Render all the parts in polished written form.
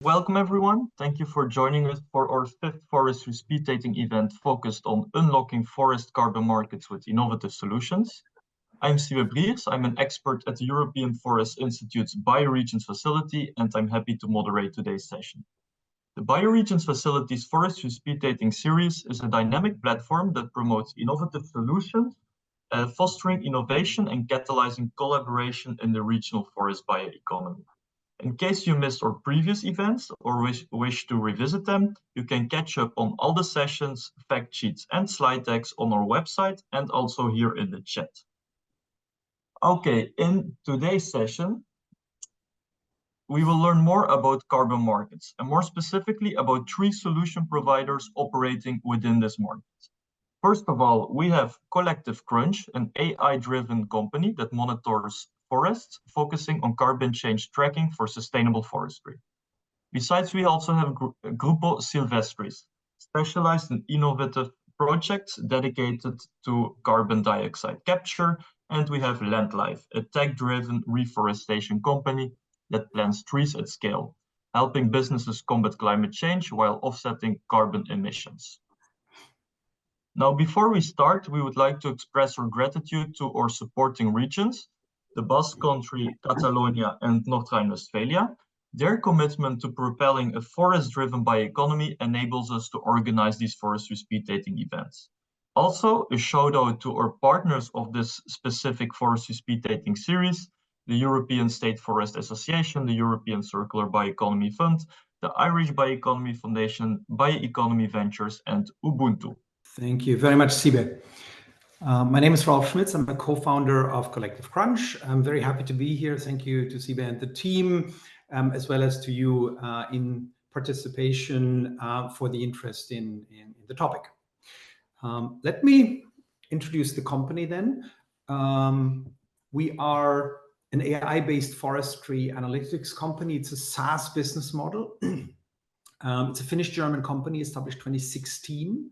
Welcome everyone. Thank you for joining us for our fifth Forestry Speed Dating event focused on unlocking forest carbon markets with innovative solutions. I'm Sylvestris. I'm an expert at the European Forest Institute's Bioregions Facility, and I'm happy to moderate today's session. The Bioregions Facility's Forestry Speed Dating series is a dynamic platform that promotes innovative solutions, fostering innovation and catalyzing collaboration in the regional forest bioeconomy. In case you missed our previous events or wish to revisit them, you can catch up on all the sessions, fact sheets, and slide decks on our website and also here in the chat. Okay, in today's session, we will learn more about carbon markets and more specifically about three solution providers operating within this market. First of all, we have CollectiveCrunch, an AI-driven company that monitors forests, focusing on carbon change tracking for sustainable forestry. Besides, we also have Grupo Sylvestris, specialized in innovative projects dedicated to carbon dioxide capture, and we have LandLife, a tech-driven reforestation company that plants trees at scale, helping businesses combat climate change while offsetting carbon emissions. Now, before we start, we would like to express our gratitude to our supporting regions, the Basque Country, Catalonia, and North Rhine-Westphalia. Their commitment to propelling a forest-driven bioeconomy enables us to organize these forestry speed dating events. Also, a shout out to our partners of this specific forestry speed dating series, the European State Forest Association, the European Circular Bioeconomy Fund, the Irish Bioeconomy Foundation, Bioeconomy Ventures, and Ubuntu. Thank you very much, Sibe. My name is Rolf Schmitz. I'm a co-founder of CollectiveCrunch. I'm very happy to be here. Thank you to Sibe and the team, as well as to you in participation for the interest in the topic. Let me introduce the company then. We are an AI-based forestry analytics company. It's a SaaS business model. It's a Finnish-German company established 2016.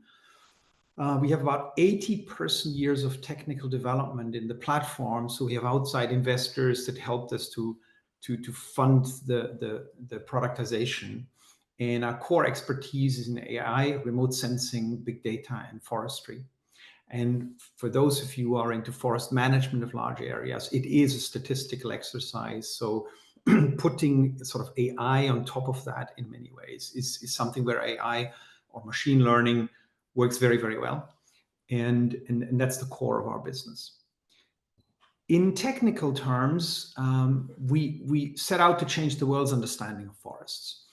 We have about 80 person-years of technical development in the platform. So we have outside investors that helped us to fund the productization. And our core expertise is in AI, remote sensing, big data, and forestry. And for those of you who are into forest management of large areas, it is a statistical exercise. So putting sort of AI on top of that in many ways is something where AI or machine learning works very, very well. And that's the core of our business. In technical terms, we set out to change the world's understanding of forests.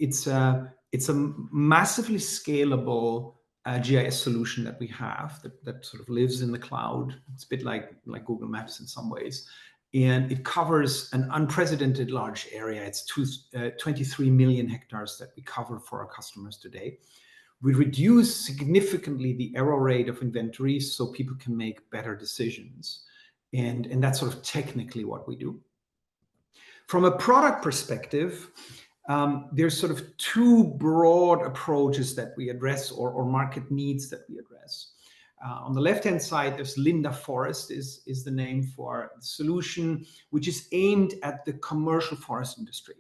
It's a massively scalable GIS solution that we have that sort of lives in the cloud. It's a bit like Google Maps in some ways. And it covers an unprecedented large area. It's 23 million hectares that we cover for our customers today. We reduce significantly the error rate of inventories so people can make better decisions. And that's sort of technically what we do. From a product perspective, there's sort of two broad approaches that we address or market needs that we address. On the left-hand side, there's Linda Forest is the name for the solution, which is aimed at the commercial forest industry.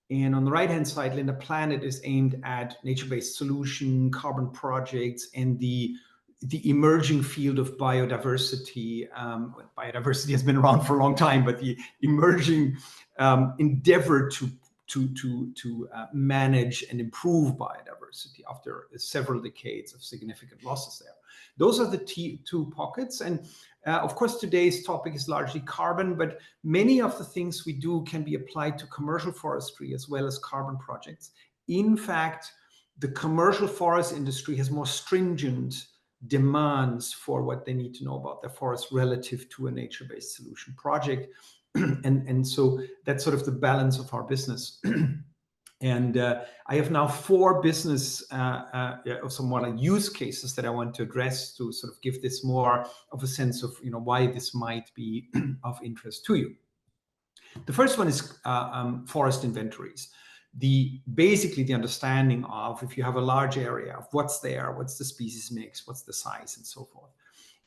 And on the right-hand side, Linda Planet is aimed at nature-based solution, carbon projects, and the emerging field of biodiversity. Biodiversity has been around for a long time, but the emerging endeavor to manage and improve biodiversity after several decades of significant losses there. Those are the two pockets. And of course, today's topic is largely carbon, but many of the things we do can be applied to commercial forestry as well as carbon projects. In fact, the commercial forest industry has more stringent demands for what they need to know about their forest relative to a nature-based solution project. And so that's sort of the balance of our business. And I have now 4 business some more like use cases that I want to address to sort of give this more of a sense of why this might be of interest to you. The first one is forest inventories. Basically the understanding of if you have a large area of what's there, what's the species mix, what's the size, and so forth.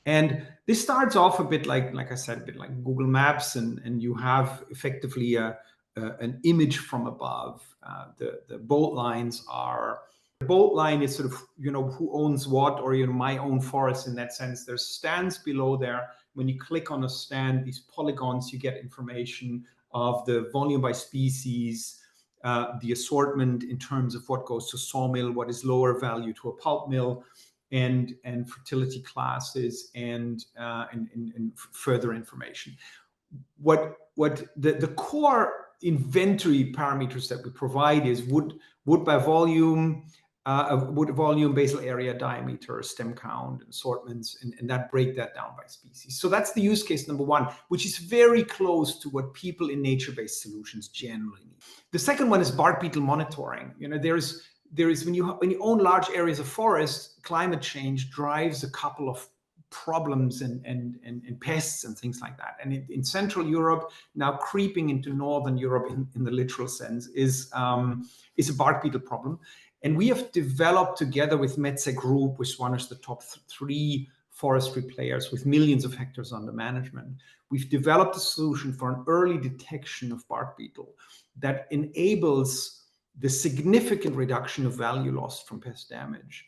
And this starts off a bit like I said, a bit like Google Maps, and you have effectively a an image from above. The bold lines are, the bold line is sort of, who owns what, or, my own forest in that sense. There's stands below there. When you click on a stand, these polygons, you get information of the volume by species, the assortment in terms of what goes to sawmill, what is lower value to a pulp mill, and fertility classes, and further information. What the core inventory parameters that we provide is wood by volume, wood volume, basal area, diameter, stem count, assortments, and that break that down by species. So that's the use case number one, which is very close to what people in nature-based solutions generally need. The second one is bark beetle monitoring. There is when you own large areas of forest, climate change drives a couple of problems and pests and things like that. And in Central Europe, now creeping into Northern Europe in the literal sense, is a bark beetle problem. And we have developed together with Metze Group, which is one of the top 3 forestry players with millions of hectares under management, we've developed a solution for an early detection of bark beetle that enables the significant reduction of value lost from pest damage.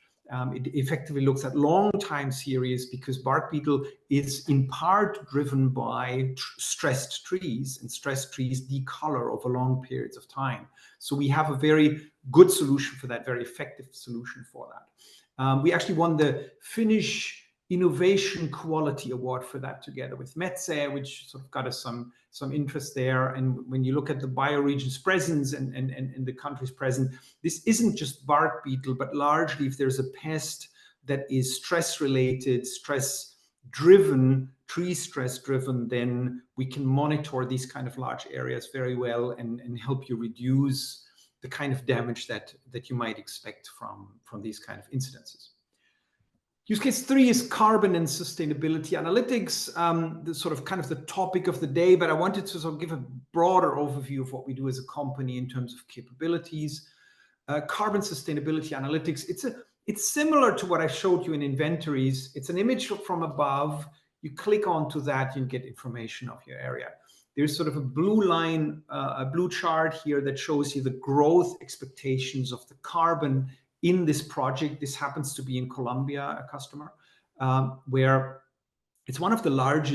It effectively looks at long time series, because bark beetle is in part driven by stressed trees, and stressed trees decolor over long periods of time. So we have a very good solution for that, very effective solution for that. We actually won the Finnish Innovation Quality Award for that together with Metze, which sort of got us some interest there. And when you look at the bioregions presence and the countries present, this isn't just bark beetle, but largely if there's a pest that is stress related, stress driven, tree stress driven, then we can monitor these kind of large areas very well and help you reduce the kind of damage that you might expect from these kind of incidences. Use case 3 is carbon and sustainability analytics, the sort of kind of the topic of the day, but I wanted to sort of give a broader overview of what we do as a company in terms of capabilities. Carbon sustainability analytics, it's similar to what I showed you in inventories. It's an image from above. You click onto that, you get information of your area. There's sort of a blue line, a blue chart here that shows you the growth expectations of the carbon in this project. This happens to be in Colombia, a customer, where it's one of the larger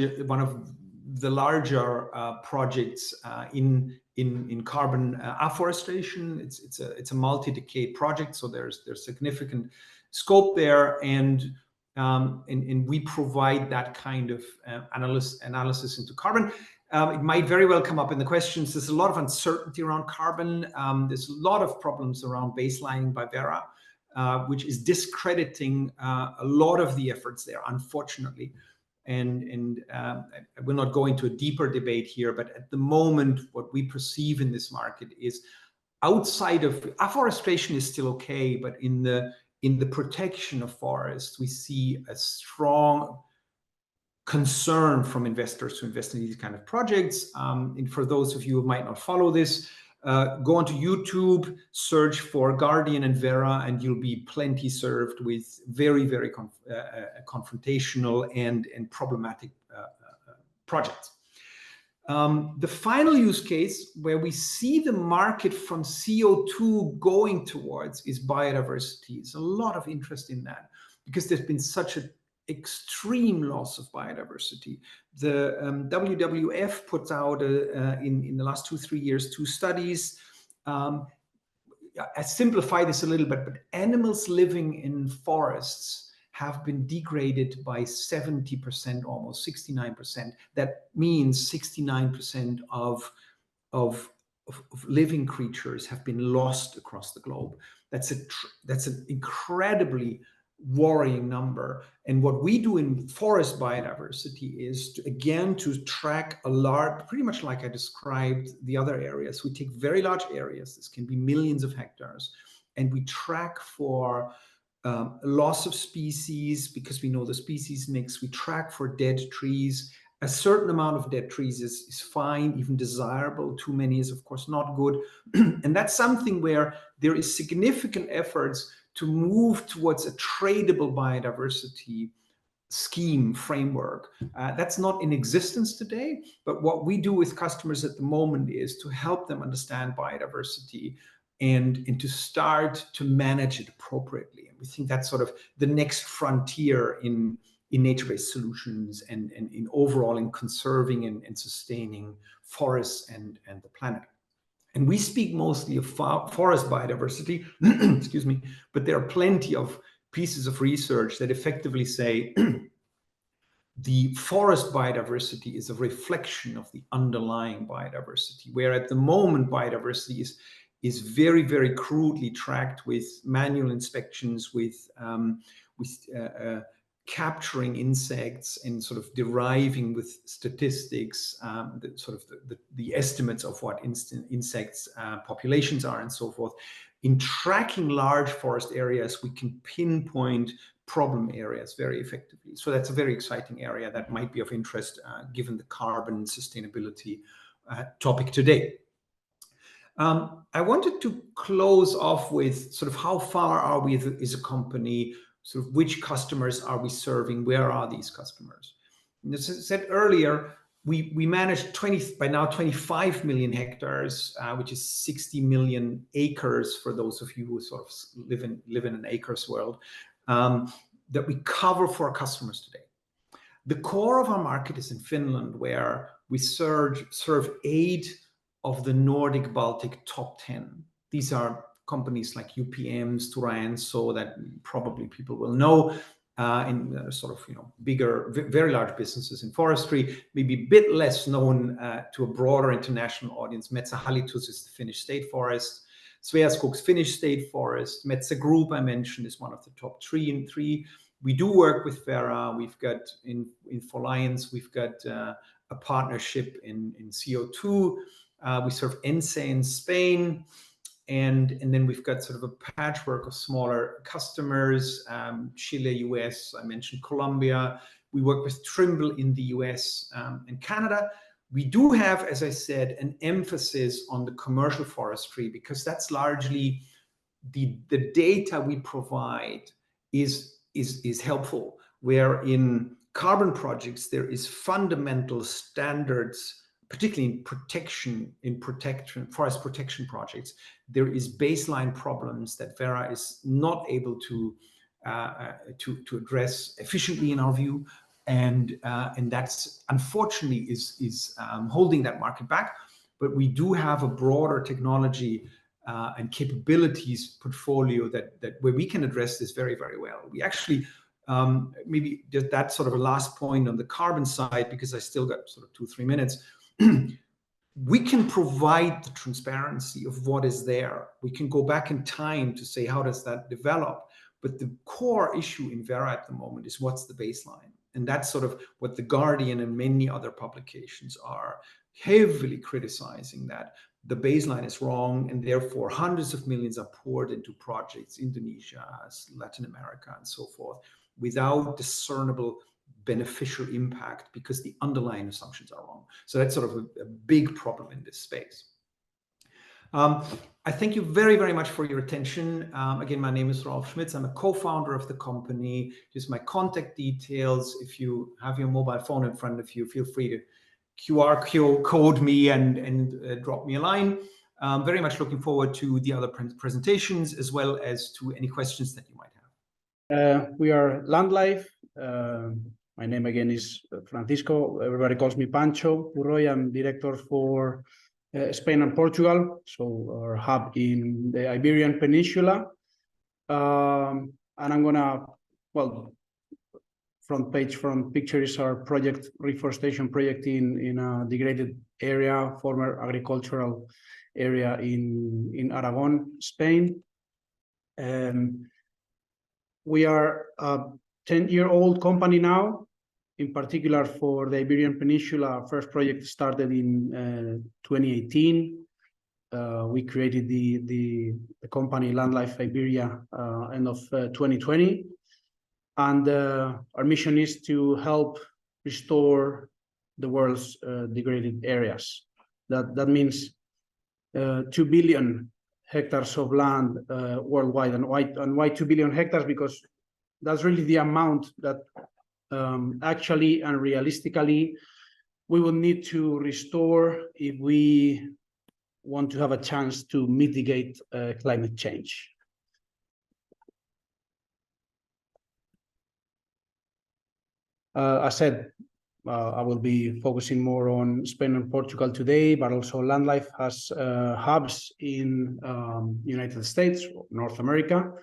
projects in carbon afforestation. It's a multi-decade project, so there's significant scope there, and we provide that kind of analysis into carbon. It might very well come up in the questions. There's a lot of uncertainty around carbon. There's a lot of problems around baselining by Verra, which is discrediting a lot of the efforts there, unfortunately. And I will not go into a deeper debate here, but at the moment, what we perceive in this market is outside of afforestation is still okay, but in the protection of forests, we see a strong concern from investors to invest in these kind of projects. And for those of you who might not follow this, go onto YouTube, search for Guardian and Verra, and you'll be plenty served with very, very confrontational and problematic projects. The final use case where we see the market from CO2 going towards is biodiversity. There's a lot of interest in that because there's been such an extreme loss of biodiversity. The WWF puts out in the last 2-3 years 2 studies. I simplify this a little bit, but animals living in forests have been degraded by 70%, almost 69%. That means 69% of living creatures have been lost across the globe. That's an incredibly worrying number. And what we do in forest biodiversity is to track a large, pretty much like I described the other areas. We take very large areas, this can be millions of hectares, and we track for loss of species because we know the species mix. We track for dead trees. A certain amount of dead trees is fine, even desirable. Too many is, of course, not good. And that's something where there is significant efforts to move towards a tradable biodiversity scheme framework. That's not in existence today, but what we do with customers at the moment is to help them understand biodiversity and to start to manage it appropriately. And we think that's sort of the next frontier in nature-based solutions and in overall in conserving and sustaining forests and the planet. And we speak mostly of forest biodiversity, excuse me, but there are plenty of pieces of research that effectively say the forest biodiversity is a reflection of the underlying biodiversity, where at the moment biodiversity is very, very crudely tracked with manual inspections, with capturing insects and sort of deriving with statistics the estimates of what insects populations are and so forth. In tracking large forest areas, we can pinpoint problem areas very effectively. So that's a very exciting area that might be of interest given the carbon sustainability topic today. I wanted to close off with sort of how far are we as a company, sort of which customers are we serving, where are these customers? And as I said earlier, we manage by now 25 million hectares, which is 60 million acres for those of you who sort of live in an acres world, that we cover for our customers today. The core of our market is in Finland, where we serve 8 of the Nordic Baltic top 10. These are companies like UPM, Stora Enso, that probably people will know, in sort of bigger, very large businesses in forestry, maybe a bit less known to a broader international audience. Metsähallitus is the Finnish state forest. Sveaskog's Finnish state forest. Metsä Group, I mentioned, is one of the top 3. We do work with Verra. We've got in Foliance, we've got a partnership in CO2. We serve Ence in Spain. And then we've got sort of a patchwork of smaller customers, Chile, US, I mentioned Colombia. We work with Trimble in the US and Canada. We do have, as I said, an emphasis on the commercial forestry, because that's largely the data we provide is helpful, where in carbon projects there is fundamental standards, particularly in forest protection projects. There is baseline problems that Verra is not able to address efficiently in our view, and that's unfortunately is holding that market back. But we do have a broader technology and capabilities portfolio that where we can address this very, very well. We actually maybe just that sort of a last point on the carbon side, because I still got sort of 2-3 minutes. We can provide the transparency of what is there. We can go back in time to say, how does that develop? But the core issue in Verra at the moment is, what's the baseline? And that's sort of what The Guardian and many other publications are heavily criticizing, that the baseline is wrong, and therefore hundreds of millions are poured into projects, Indonesia, Latin America, and so forth, without discernible beneficial impact, because the underlying assumptions are wrong. So that's sort of a big problem in this space. I thank you very, very much for your attention. Again, my name is Rolf Schmitz. I'm a co-founder of the company. Here's my contact details. If you have your mobile phone in front of you, feel free to QR code me and drop me a line. Very much looking forward to the other presentations, as well as to any questions that you might have. We are Landlife. My name again is Francisco. Everybody calls me Pancho Purroy. I'm director for Spain and Portugal, so our hub in the Iberian Peninsula. And I'm gonna, well, front picture is our project, reforestation project in a degraded area, former agricultural area in Aragon, Spain. We are a 10-year-old company now. In particular, for the Iberian Peninsula, our first project started in 2018. We created the company Landlife Iberia end of 2020. And our mission is to help restore the world's degraded areas. That means 2 billion hectares of land worldwide. And why 2 billion hectares? Because that's really the amount that actually and realistically, we will need to restore if we want to have a chance to mitigate climate change. I said I will be focusing more on Spain and Portugal today, but also Landlife has hubs in United States, North America,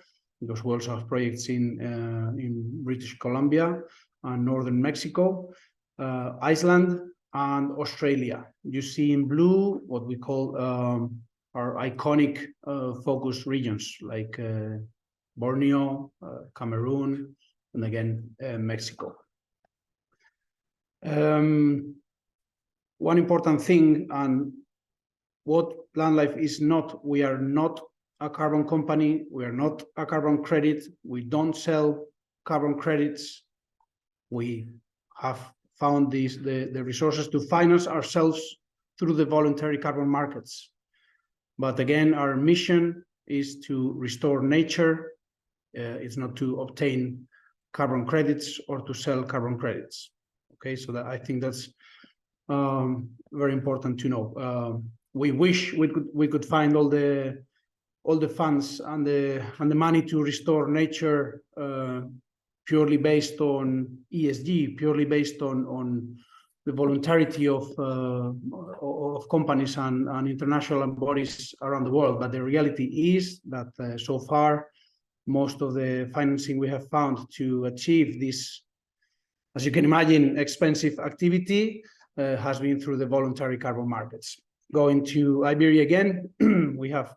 because we also have projects in British Columbia and northern Mexico, Iceland, and Australia. You see in blue what we call our iconic focus regions like Borneo, Cameroon, and again, Mexico. One important thing, and what Landlife is not, we are not a carbon company, we are not a carbon credit, we don't sell carbon credits. We have found the resources to finance ourselves through the voluntary carbon markets. But again, our mission is to restore nature. It's not to obtain carbon credits or to sell carbon credits. Okay, so that I think that's very important to know. We wish we could find all the funds and the money to restore nature purely based on ESG, purely based on the voluntarity of companies and international bodies around the world. But the reality is that so far, most of the financing we have found to achieve this, as you can imagine, expensive activity has been through the voluntary carbon markets. Going to Iberia again, we have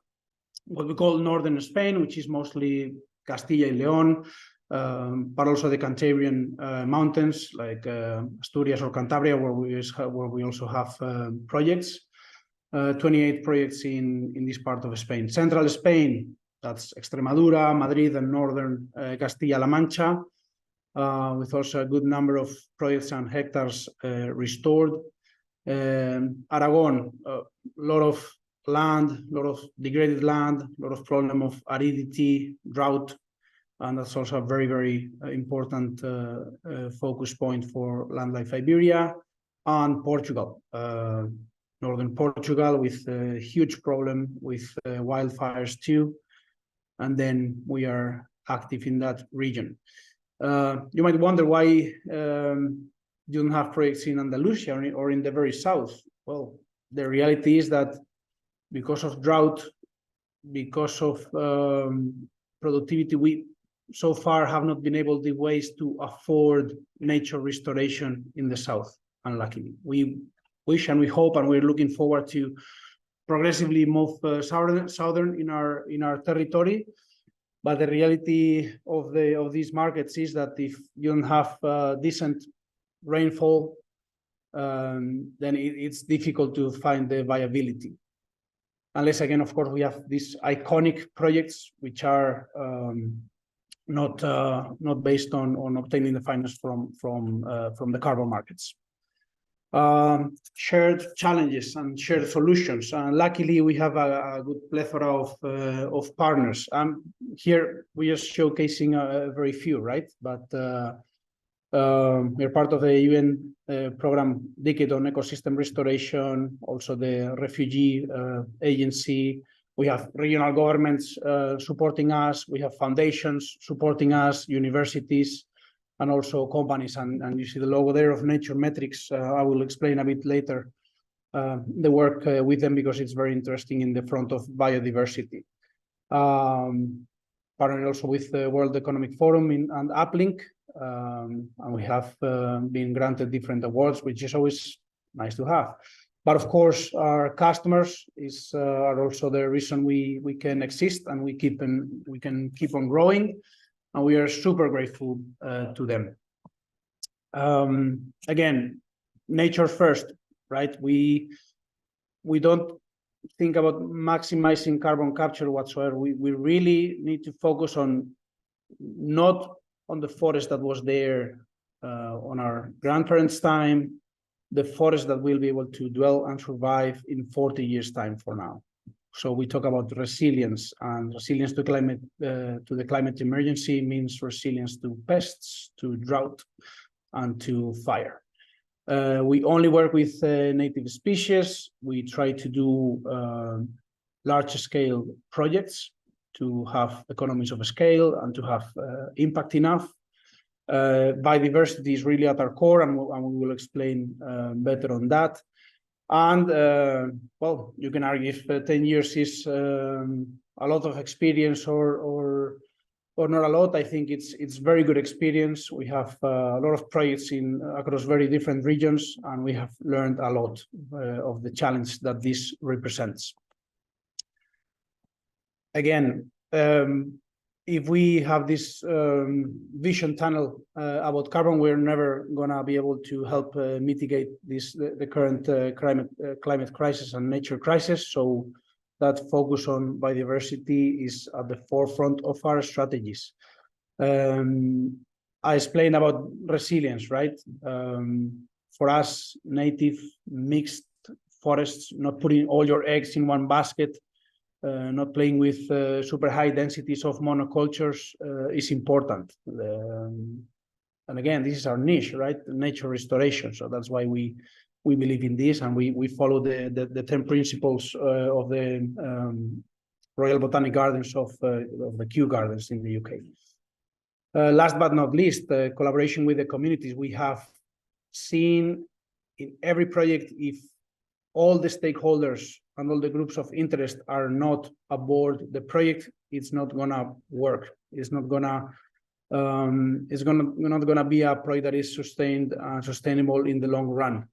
what we call northern Spain, which is mostly Castilla y León, but also the Cantabrian mountains like Asturias or Cantabria, where we also have projects. 28 projects in this part of Spain. Central Spain, that's Extremadura, Madrid, and northern Castilla-La Mancha, with also a good number of projects and hectares restored. Aragon, a lot of land, a lot of degraded land, a lot of problem of aridity, drought, and that's also a very, very important focus point for Landlife Iberia. And Portugal, northern Portugal, with a huge problem with wildfires too. And then we are active in that region. You might wonder why you don't have projects in Andalusia or in the very south. Well, the reality is that because of drought, because of productivity, we so far have not been able the ways to afford nature restoration in the south, unluckily. We wish and we hope and we're looking forward to progressively move southern in our territory. But the reality of these markets is that if you don't have decent rainfall, then it's difficult to find the viability. Unless, again, of course, we have these iconic projects which are not based on obtaining the finance from the carbon markets. Shared challenges and shared solutions. And luckily, we have a good plethora of partners. Here, we are showcasing a very few, right? But we're part of the UN program Decade on Ecosystem Restoration, also the Refugee Agency. We have regional governments supporting us. We have foundations supporting us, universities, and also companies. And you see the logo there of Nature Metrics. I will explain a bit later the work with them because it's very interesting in the front of biodiversity. Partnered also with the World Economic Forum and Uplink. And we have been granted different awards, which is always nice to have. But of course, our customers are also the reason we can exist and we can keep on growing. And we are super grateful to them. Again, nature first, right? We don't think about maximizing carbon capture whatsoever. We really need to focus on not on the forest that was there on our grandparents' time, the forest that will be able to dwell and survive in 40 years' time for now. So we talk about resilience, and resilience to the climate emergency means resilience to pests, to drought, and to fire. We only work with native species. We try to do large-scale projects to have economies of scale and to have impact enough. Biodiversity is really at our core, and we will explain better on that. And well, you can argue if 10 years is a lot of experience or not a lot. I think it's very good experience. We have a lot of projects across very different regions, and we have learned a lot of the challenge that this represents. Again, if we have this vision tunnel about carbon, we're never gonna be able to help mitigate the current climate crisis and nature crisis. So that focus on biodiversity is at the forefront of our strategies. I explained about resilience, right? For us, native mixed forests, not putting all your eggs in one basket, not playing with super high densities of monocultures is important. And again, this is our niche, right? Nature restoration. So that's why we believe in this, and we follow the 10 principles of the Royal Botanic Gardens of the Kew Gardens in the UK. Last but not least, collaboration with the communities. We have seen in every project, if all the stakeholders and all the groups of interest are not aboard the project, it's not gonna work. It's not gonna be a project that is sustainable in the long run.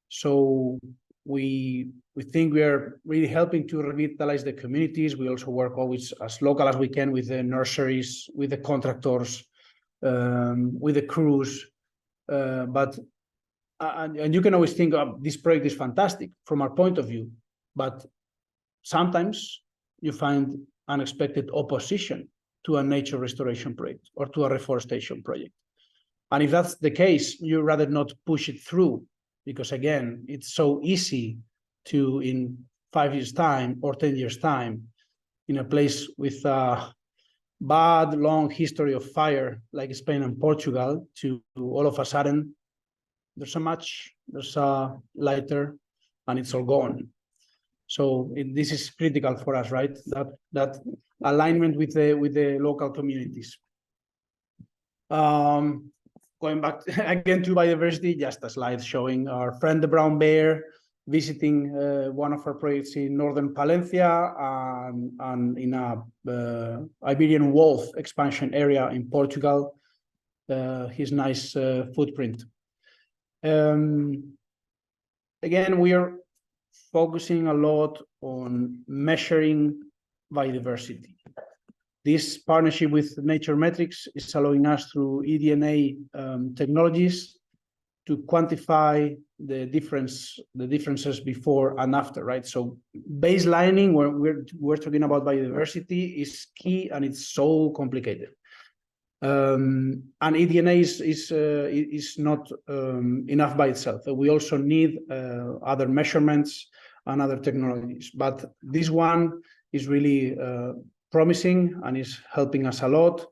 So we think we are really helping to revitalize the communities. We also work always as local as we can with the nurseries, with the contractors, with the crews, and you can always think of this project is fantastic from our point of view, but sometimes you find unexpected opposition to a nature restoration project or to a reforestation project. And if that's the case, you rather not push it through, because again, it's so easy to, in 5 years' time or 10 years' time, in a place with a bad, long history of fire like Spain and Portugal, to all of a sudden, there's a match, there's a lighter, and it's all gone. So this is critical for us, right? That alignment with the local communities. Going back again to biodiversity, just a slide showing our friend the brown bear visiting one of our projects in northern Palencia and in a Iberian wolf expansion area in Portugal. His nice footprint. Again, we are focusing a lot on measuring biodiversity. This partnership with Nature Metrics is allowing us through eDNA technologies to quantify the differences before and after, right? So baselining, when we're talking about biodiversity, is key, and it's so complicated. And eDNA is not enough by itself. We also need other measurements and other technologies. But this one is really promising and is helping us a lot.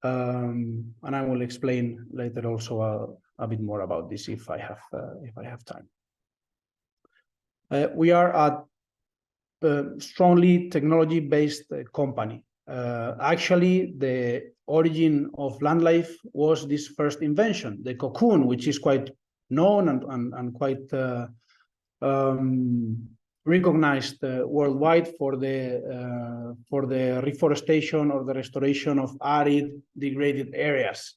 And I will explain later also a bit more about this if I have time. We are a strongly technology-based company. Actually, the origin of land life was this first invention, the cocoon, which is quite known and quite recognized worldwide for the reforestation or the restoration of arid, degraded areas.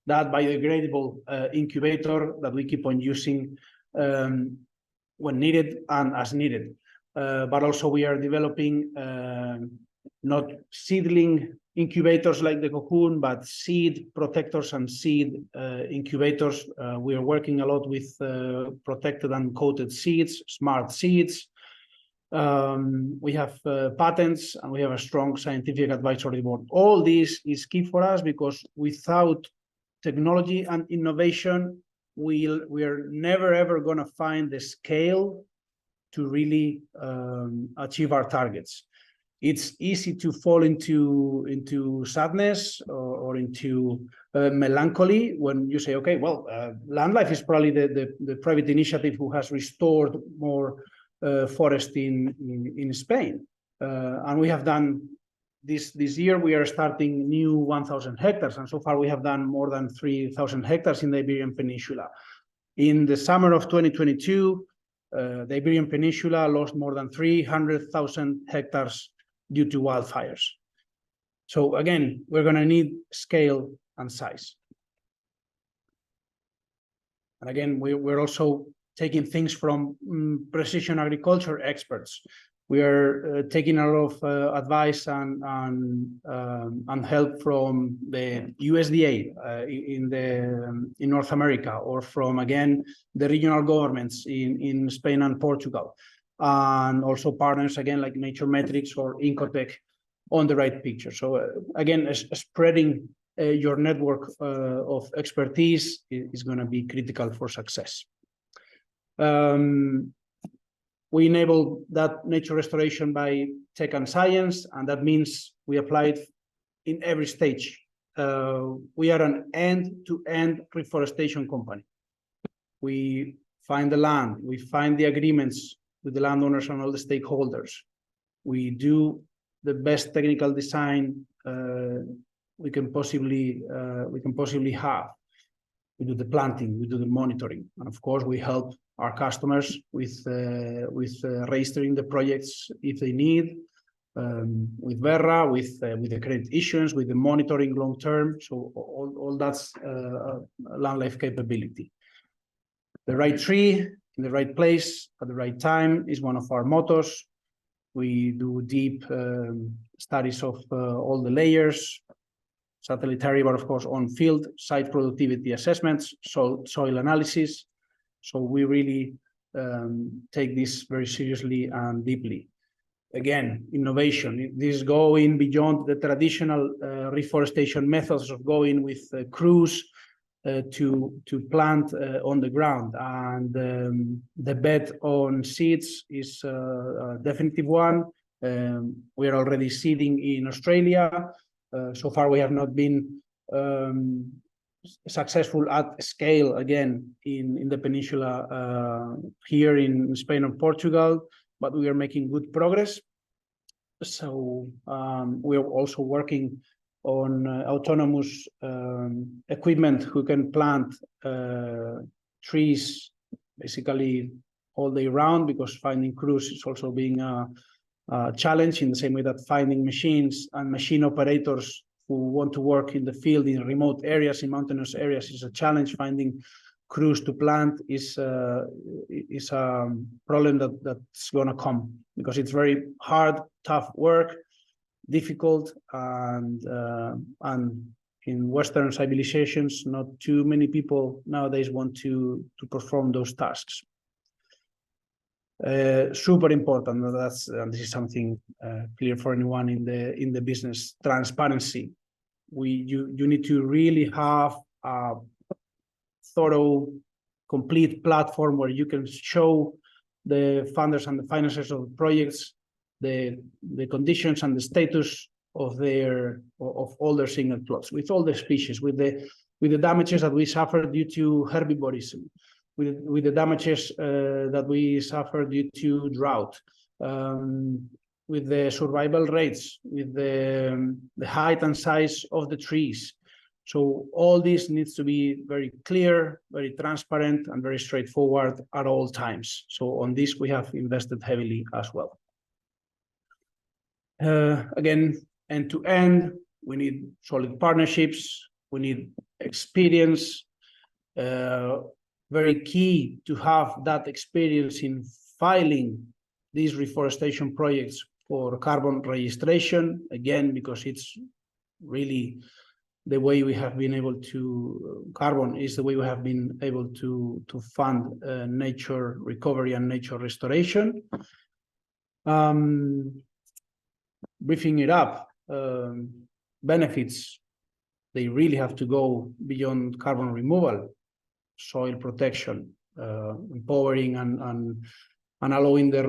That biodegradable incubator that we keep on using when needed and as needed. But also we are developing not seedling incubators like the cocoon, but seed protectors and seed incubators. We are working a lot with protected and coated seeds, smart seeds. We have patents, and we have a strong scientific advisory board. All this is key for us, because without technology and innovation, we are never ever going to find the scale to really achieve our targets. it's easy to fall into sadness or into melancholy when you say, okay, well, Land Life is probably the private initiative who has restored more forest in Spain. And we have done this year, we are starting new 1,000 hectares. And so far we have done more than 3,000 hectares in the Iberian Peninsula. In the summer of 2022, the Iberian Peninsula lost more than 300,000 hectares due to wildfires. So again, we're going to need scale and size. And again, we're also taking things from precision agriculture experts. We are taking a lot of advice and help from the USDA in North America, or from, again, the regional governments in Spain and Portugal, and also partners, again, like Nature Metrics or Incotec on the right picture. So again, spreading your network of expertise is going to be critical for success. We enable that nature restoration by tech and science, and that means we apply it in every stage. We are an end-to-end reforestation company. We find the land, we find the agreements with the landowners and all the stakeholders. We do the best technical design we can possibly have. We do the planting, we do the monitoring, and of course we help our customers with registering the projects if they need, with Verra, with the credit issuance, with the monitoring long term. So all that's Land Life capability. The right tree in the right place at the right time is one of our mottos. We do deep studies of all the layers, satellitary, but of course on field, site productivity assessments, soil analysis. So we really take this very seriously and deeply. Again, innovation. This is going beyond the traditional reforestation methods of going with crews to plant on the ground. And the bet on seeds is a definitive one. We are already seeding in Australia. So far, we have not been successful at scale again in the peninsula here in Spain and Portugal, but we are making good progress. So we are also working on autonomous equipment who can plant trees basically all day round, because finding crews is also being a challenge, in the same way that finding machines and machine operators who want to work in the field in remote areas, in mountainous areas, is a challenge. Finding crews to plant is a problem that's going to come, because it's very hard, tough work, difficult, and in Western civilizations, not too many people nowadays want to perform those tasks. Super important. This is something clear for anyone in the business. Transparency. You need to really have a thorough, complete platform where you can show the funders and the financiers of projects the conditions and the status of all their signal plots, with all the species, with the damages that we suffer due to herbivorism, with the damages that we suffer due to drought, with the survival rates, with the height and size of the trees. So all this needs to be very clear, very transparent, and very straightforward at all times. So on this, we have invested heavily as well. Again, end to end, we need solid partnerships, we need experience. Very key to have that experience in filing these reforestation projects for carbon registration, again, because it's really the way we have been able to, carbon is the way we have been able to fund nature recovery and nature restoration. Briefing it up, benefits, they really have to go beyond carbon removal. Soil protection, empowering and and allowing the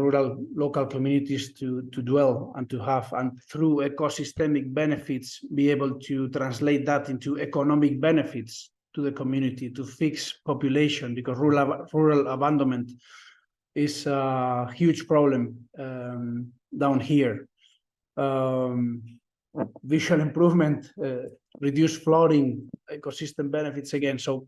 local communities to dwell and to have, and through ecosystemic benefits, be able to translate that into economic benefits to the community, to fix population, because rural abandonment is a huge problem down here. Visual improvement, reduced flooding, ecosystem benefits again. So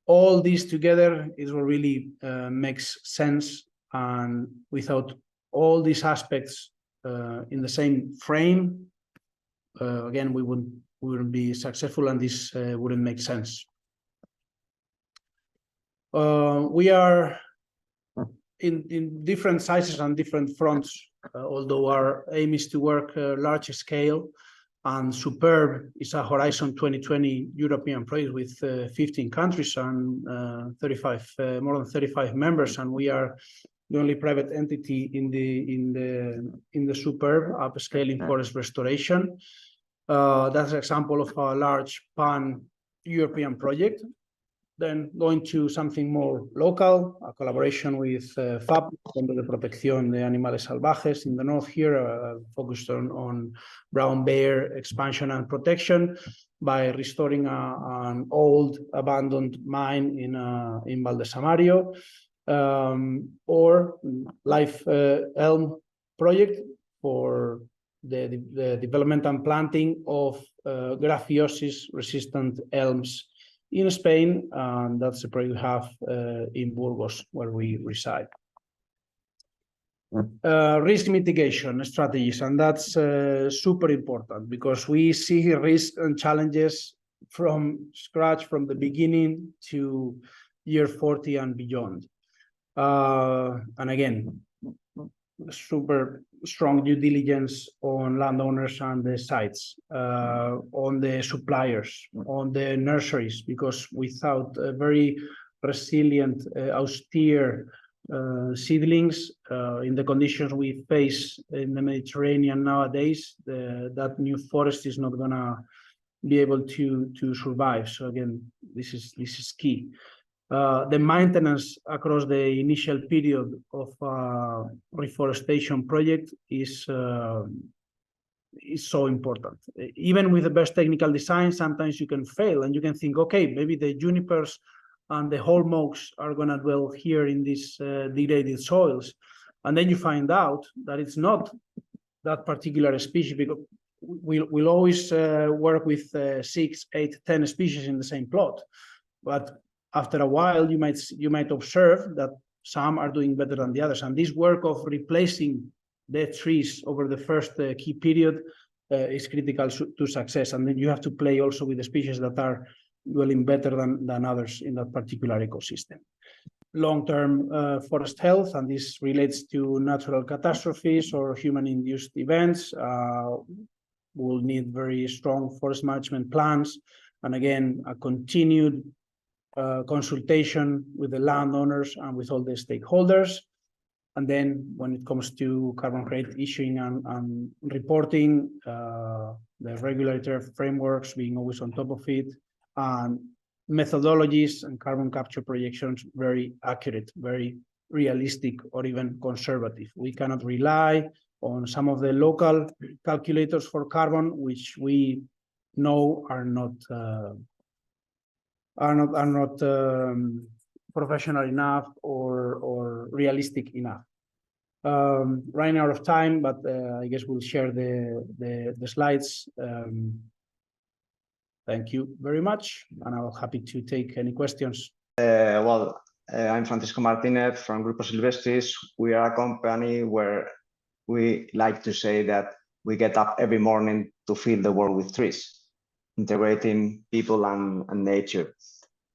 all these together is what really makes sense. And without all these aspects in the same frame, again, we wouldn't be successful, and this wouldn't make sense. We are in different sizes and different fronts, although our aim is to work large scale. And Superb is a Horizon 2020 European project with 15 countries and more than 35 members, and we are the only private entity in the Superb upscaling forest restoration. That's an example of a large pan-European project. Then going to something more local, a collaboration with FAP, Fondo de Protección de Animales Salvajes in the north here, focused on brown bear expansion and protection by restoring an old abandoned mine in Valdesamario, or Life Elm project for the development and planting of graphiosis-resistant elms in Spain, and that's the project we have in Burgos, where we reside. Risk mitigation strategies, and that's super important, because we see risks and challenges from scratch, from the beginning to year 40 and beyond. And again, super strong due diligence on landowners and the sites, on the suppliers, on the nurseries, because without a very resilient, austere seedlings in the conditions we face in the Mediterranean nowadays, that new forest is not gonna be able to survive. So again, this is key. The maintenance across the initial period of reforestation project is so important. Even with the best technical design, sometimes you can fail, and you can think, okay, maybe the junipers and the whole oaks are going to dwell here in these degraded soils, and then you find out that it's not that particular species, because we'll always work with 6, 8, 10 species in the same plot, but after a while, you might observe that some are doing better than the others. And this work of replacing dead trees over the first key period is critical to success. And then you have to play also with the species that are dwelling better than others in that particular ecosystem. Long-term forest health, and this relates to natural catastrophes or human-induced events. We'll need very strong forest management plans. And again, a continued consultation with the landowners and with all the stakeholders. And then when it comes to carbon credit issuing and reporting, the regulatory frameworks being always on top of it, and methodologies and carbon capture projections very accurate, very realistic, or even conservative. We cannot rely on some of the local calculators for carbon, which we know are not professional enough or realistic enough. Running out of time, but I guess we'll share the slides. Thank you very much, and I'm happy to take any questions. I'm Francisco Martínez from Grupo Sylvestris. We are a company where we like to say that we get up every morning to fill the world with trees, integrating people and nature.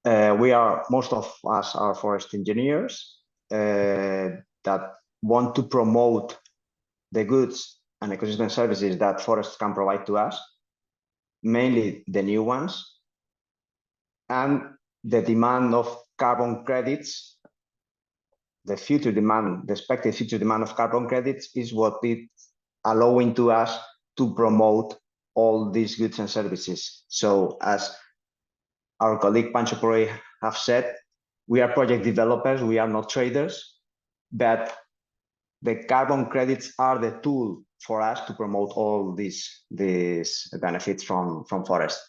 Most of us are forest engineers that want to promote the goods and ecosystem services that forests can provide to us, mainly the new ones, and the demand of carbon credits, the expected future demand of carbon credits is what is allowing to us to promote all these goods and services. So as our colleague Purroy have said, we are project developers, we are not traders, but the carbon credits are the tool for us to promote all these benefits from forest.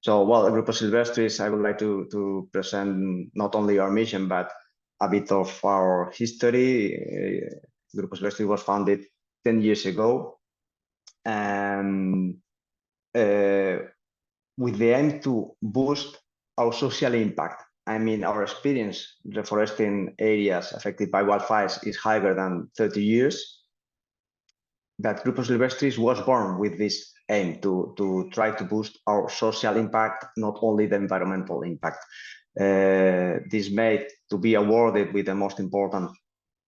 So, well, at Grupo Sylvestris, I would like to present not only our mission, but a bit of our history. Grupo Sylvestris was founded 10 years ago, and with the aim to boost our social impact. I mean, our experience reforesting areas affected by wildfires is higher than 30 years. That Grupo Sylvestris was born with this aim to try to boost our social impact, not only the environmental impact. This made to be awarded with the most important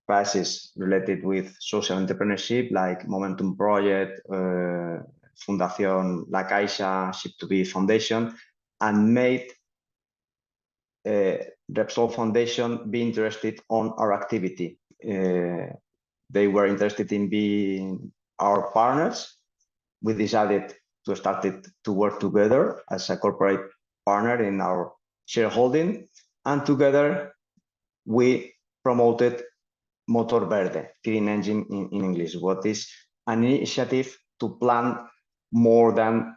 prizes related with social entrepreneurship, like Momentum Project, Fundación La Caixa, Ship2Be Foundation, and made Repsol Foundation be interested on our activity. They were interested in being our partners. We decided to start to work together as a corporate partner in our shareholding, and together we promoted Motor Verde, Green Engine in English, what is an initiative to plant more than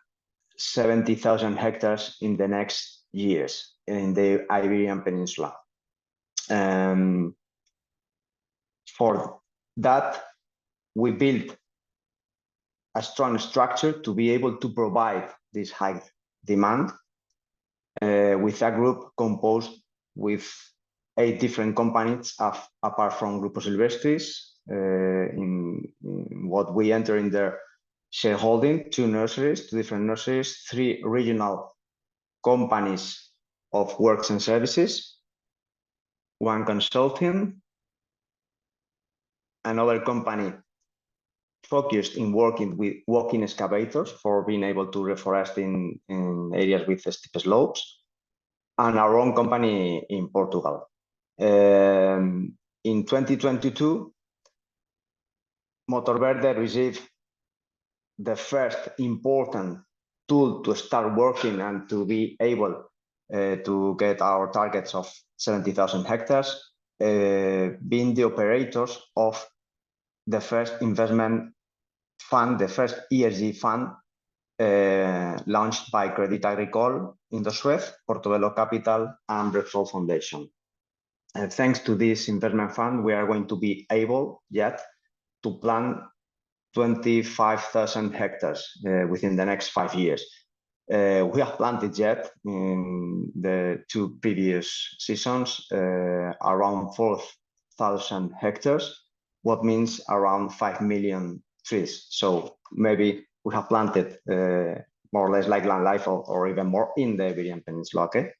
70,000 hectares in the next years in the Iberian Peninsula. For that, we built a strong structure to be able to provide this high demand with a group composed with 8 different companies apart from Grupo Sylvestris. In what we enter in their shareholding, 2 nurseries, 2 different nurseries, 3 regional companies of works and services, 1 consulting, another company focused in working with walking excavators for being able to reforest in areas with steep slopes, and our own company in Portugal. In 2022, Motor Verde received the first important tool to start working and to be able to get our targets of 70,000 hectares, being the operators of the first investment fund, the first ESG fund launched by Crédit Agricole, Indosuez, Portobello Capital, and Repsol Foundation. And thanks to this investment fund, we are going to be able yet to plant 25,000 hectares within the next 5 years. We have planted yet in the 2 previous seasons around 4,000 hectares, what means around 5 million trees. So maybe we have planted more or less like land life or even more in the Iberian Peninsula, okay?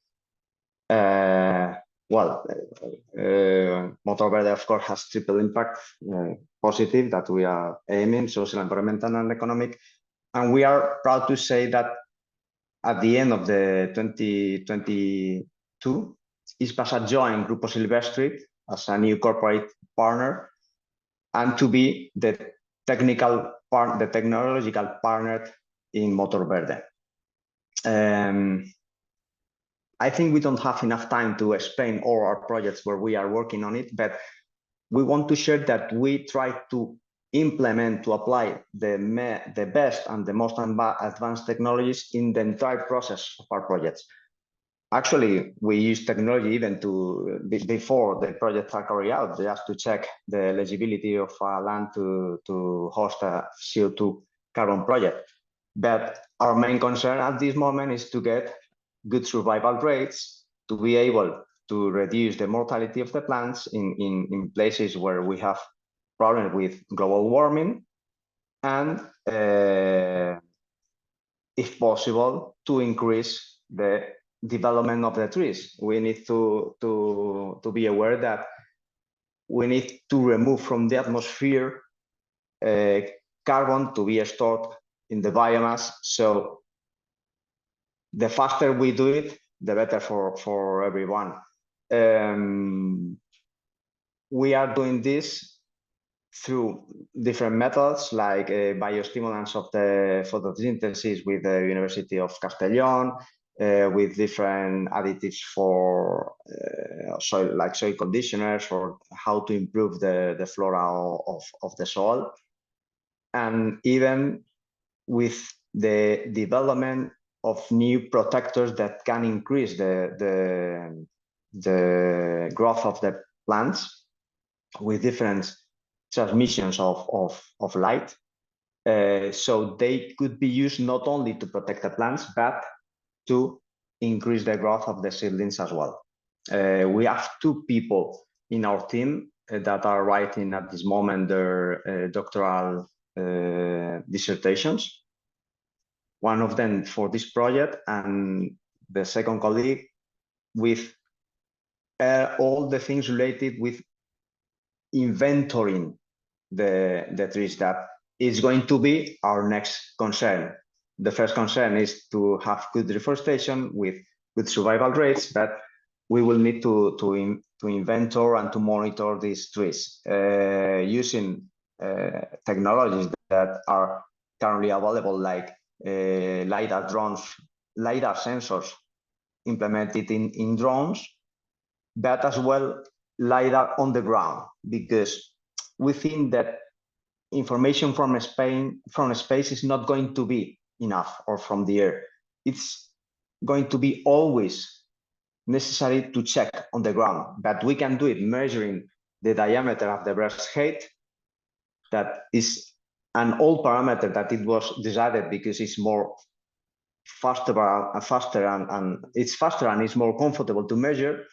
Motor Verde, of course, has triple impact, positive, that we are aiming, social, environmental, and economic. And we are proud to say that at the end of the 2022, Ispasa joined Grupo Sylvestris as a new corporate partner and to be the technological partner in Motor Verde. I think we don't have enough time to explain all our projects where we are working on it, but we want to share that we try to implement, to apply the best and the most advanced technologies in the entire process of our projects. Actually, we use technology even before the projects are carried out, just to check the eligibility of land to host a CO2 carbon project. But our main concern at this moment is to get good survival rates, to be able to reduce the mortality of the plants in places where we have problems with global warming, and if possible, to increase the development of the trees. We need to be aware that we need to remove from the atmosphere carbon to be stored in the biomass. So the faster we do it, the better for everyone. We are doing this through different methods, like biostimulants of the photosynthesis with the University of Castellón, with different additives for soil, like soil conditioners, or how to improve the flora of the soil. And even with the development of new protectors that can increase the growth of the plants with different transmissions of light. So they could be used not only to protect the plants, but to increase the growth of the seedlings as well. We have 2 people in our team that are writing at this moment their doctoral dissertations. One of them for this project, and the second colleague with all the things related with inventorying the trees. That is going to be our next concern. The first concern is to have good reforestation with good survival rates, but we will need to inventory and to monitor these trees using technologies that are currently available, like LiDAR drones, LiDAR sensors implemented in drones, but as well LiDAR on the ground, because we think that information from space is not going to be enough, or from the air. It's going to be always necessary to check on the ground, but we can do it measuring the diameter of the burst height. That is an old parameter that it was decided because it's more faster and it's faster and it's more comfortable to measure.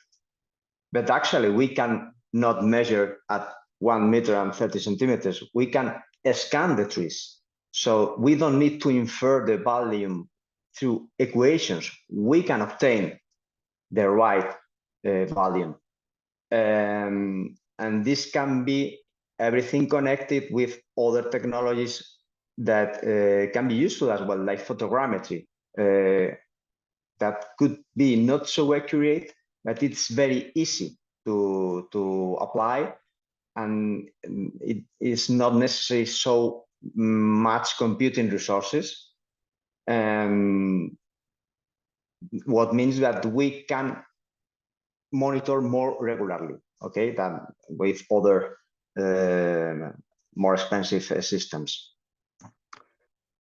But actually we can not measure at 1 meter and 30 centimeters. We can scan the trees. So we don't need to infer the volume through equations. We can obtain the right volume. And this can be everything connected with other technologies that can be useful as well, like photogrammetry. That could be not so accurate, but it's very easy to apply, and it is not necessarily so much computing resources. What means that we can monitor more regularly, okay, than with other more expensive systems.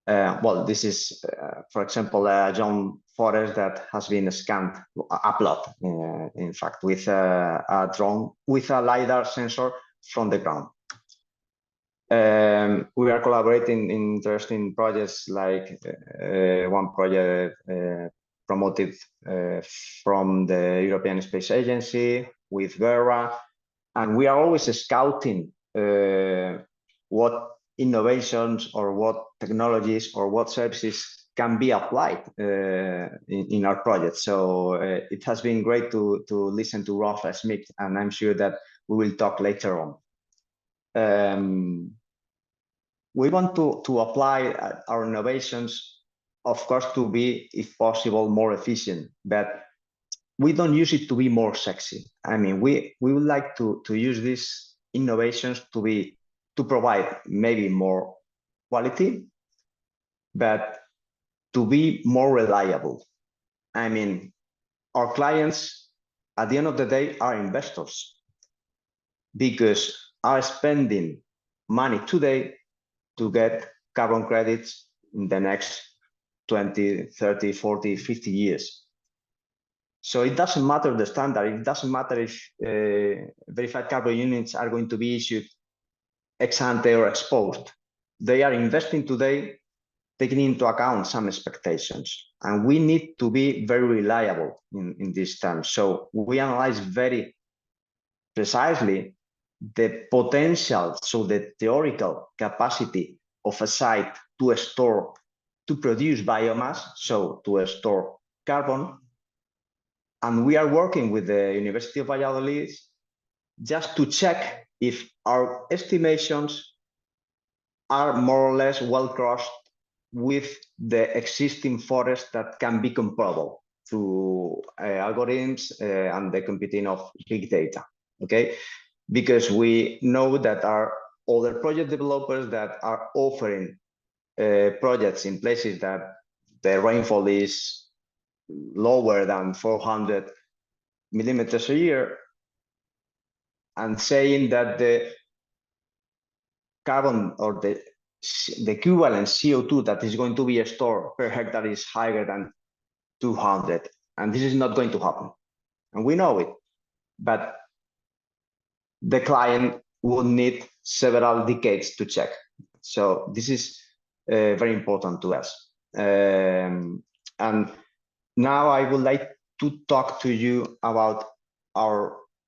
Well, this is, for example, a young forest that has been scanned, upload, in fact, with a drone, with a LiDAR sensor from the ground. We are collaborating in interesting projects, like one project promoted from the European Space Agency with Vera, and we are always scouting what innovations or what technologies or what services can be applied in our project. So it has been great to listen to Rolf Schmitz, and I'm sure that we will talk later on. We want to apply our innovations, of course, to be, if possible, more efficient, but we don't use it to be more sexy. I mean, we would like to use these innovations to provide maybe more quality, but to be more reliable. I mean, our clients, at the end of the day, are investors, because are spending money today to get carbon credits in the next 20, 30, 40, 50 years. So it doesn't matter the standard. It doesn't matter if verified carbon units are going to be issued ex ante or exposed. They are investing today, taking into account some expectations, and we need to be very reliable in these terms. So we analyze very precisely the potential, so the theoretical capacity of a site to store, to produce biomass, so to store carbon. And we are working with the University of Valladolid just to check if our estimations are more or less well crossed with the existing forest that can be comparable through algorithms and the computing of big data, okay? Because we know that our other project developers that are offering projects in places that the rainfall is lower than 400 millimeters a year, and saying that the carbon or the equivalent CO2 that is going to be stored per hectare is higher than 200, and this is not going to happen, and we know it, but the client will need several decades to check. So this is very important to us. And now I would like to talk to you about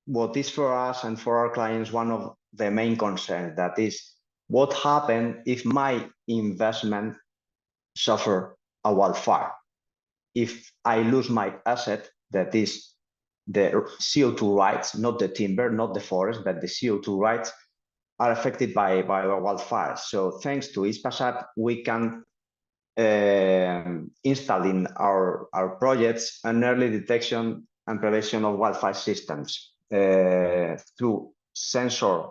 what is for us and for our clients one of the main concerns, that is what happens if my investment suffer a wildfire. If I lose my asset, that is the CO2 rights, not the timber, not the forest, but the CO2 rights are affected by a wildfire. So thanks to Hispasat, we can install in our projects an early detection and prevention of wildfire systems through sensor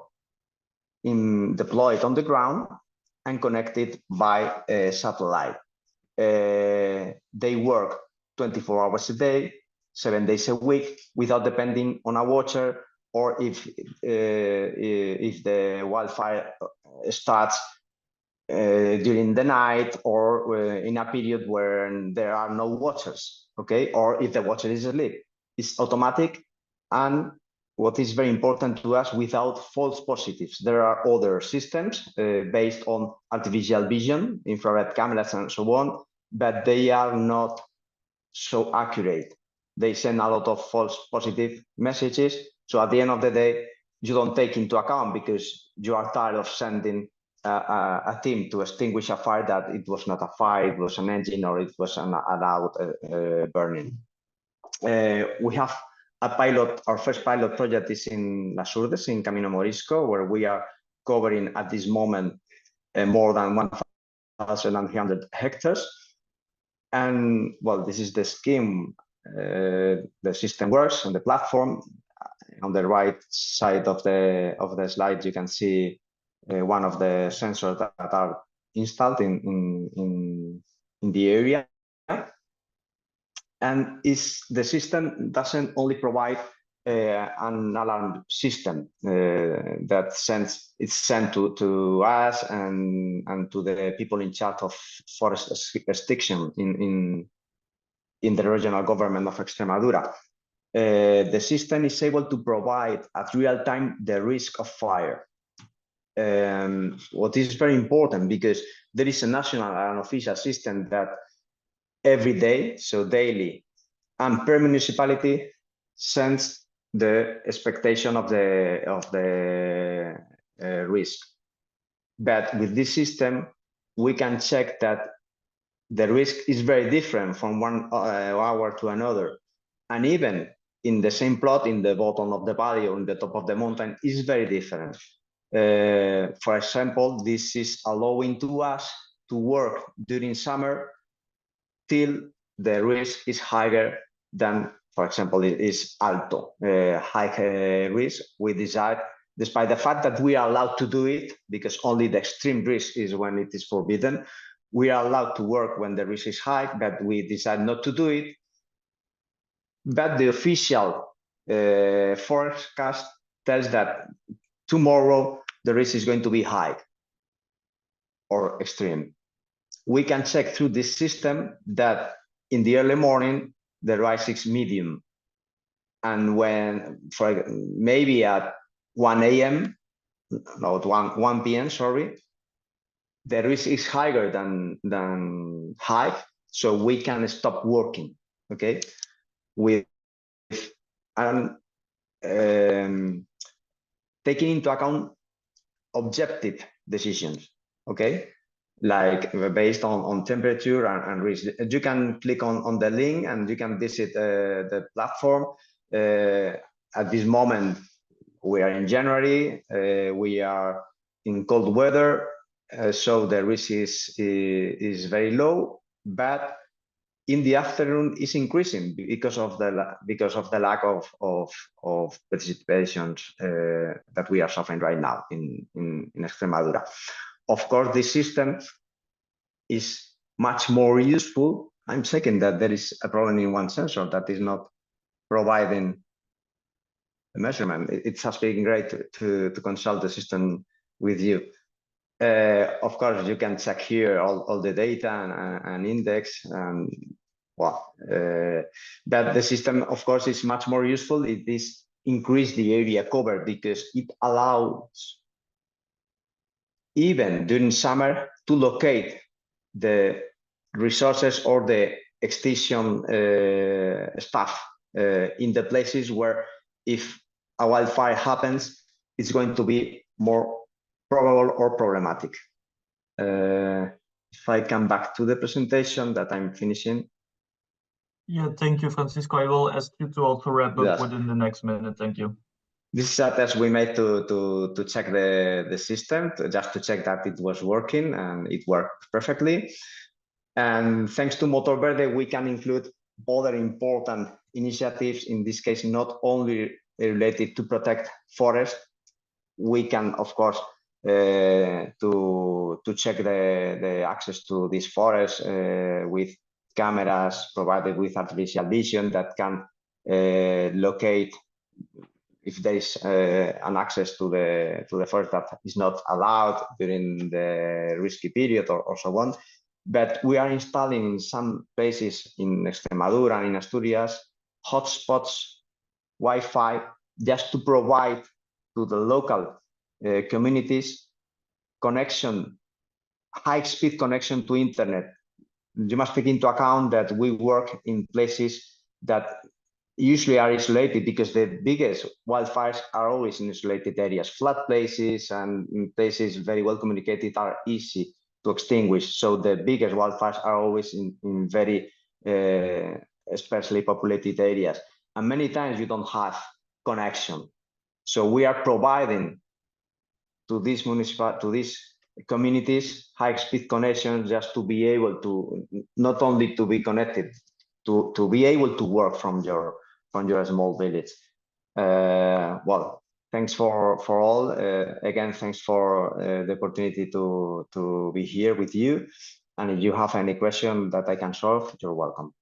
deployed on the ground and connected by satellite. They work 24 hours a day, 7 days a week, without depending on a watcher, or if the wildfire starts during the night, or in a period where there are no watchers, okay? Or if the watcher is asleep. It's automatic, and what is very important to us, without false positives. There are other systems based on artificial vision, infrared cameras, and so on, but they are not so accurate. They send a lot of false positive messages. So at the end of the day, you don't take into account, because you are tired of sending a team to extinguish a fire, that it was not a fire, it was an engine, or it was an out burning. We have a pilot, our first pilot project is in Las Urdes, in Camino Morisco, where we are covering at this moment more than 1,300 hectares. And well, this is the scheme. The system works on the platform. On the right side of the slide, you can see one of the sensors that are installed in the area. And the system doesn't only provide an alarm system it's sent to us and to the people in charge of forest extinction in the regional government of Extremadura. The system is able to provide at real time the risk of fire. What is very important, because there is a national and official system that every day, so daily, and per municipality sends the expectation of the risk. But with this system, we can check that the risk is very different from one hour to another. And even in the same plot, in the bottom of the valley or in the top of the mountain, is very different. For example, this is allowing to us to work during summer till the risk is higher than, for example, it is alto, high risk. We decide, despite the fact that we are allowed to do it, because only the extreme risk is when it is forbidden, we are allowed to work when the risk is high, but we decide not to do it. But the official forecast tells that tomorrow the risk is going to be high or extreme. We can check through this system that in the early morning, the risk is medium. And when, for maybe at 1 a.m., not 1 p.m., sorry, the risk is higher than high, so we can stop working, okay? With taking into account objective decisions, okay? Like based on temperature and risk. You can click on the link and you can visit the platform. At this moment, we are in January, we are in cold weather, so the risk is very low, but in the afternoon is increasing because of the lack of participations that we are suffering right now in Extremadura. Of course, this system is much more useful I'm checking that there is a problem in one sensor that is not providing the measurement. It has been great to consult the system with you. Of course, you can check here all the data and index. But the system, of course, is much more useful. It is increase the area covered because it allows, even during summer, to locate the resources or the extinction stuff in the places where, if a wildfire happens, it's going to be more probable or problematic. If I come back to the presentation that I'm finishing. Yeah, thank you, Francisco. I will ask you to also wrap up within the next minute. Thank you. This is a test we made to check the system, just to check that it was working, and it worked perfectly. And thanks to Motor Verde, we can include other important initiatives, in this case, not only related to protect forest. We can, of course, to check the access to this forest with cameras provided with artificial vision that can locate if there is an access to the forest that is not allowed during the risky period or so on. But we are installing in some places in Extremadura and in Asturias hotspots, Wi-Fi, just to provide to the local communities connection, high-speed connection to internet. You must take into account that we work in places that usually are isolated, because the biggest wildfires are always in isolated areas. Flat places and places very well communicated are easy to extinguish. So the biggest wildfires are always in very sparsely populated areas. And many times you don't have connection. So we are providing to these communities high-speed connections, just to be able to, not only to be connected, to be able to work from your small village. Well, thanks for all. Again, thanks for the opportunity to be here with you. And if you have any question that I can solve, you're welcome.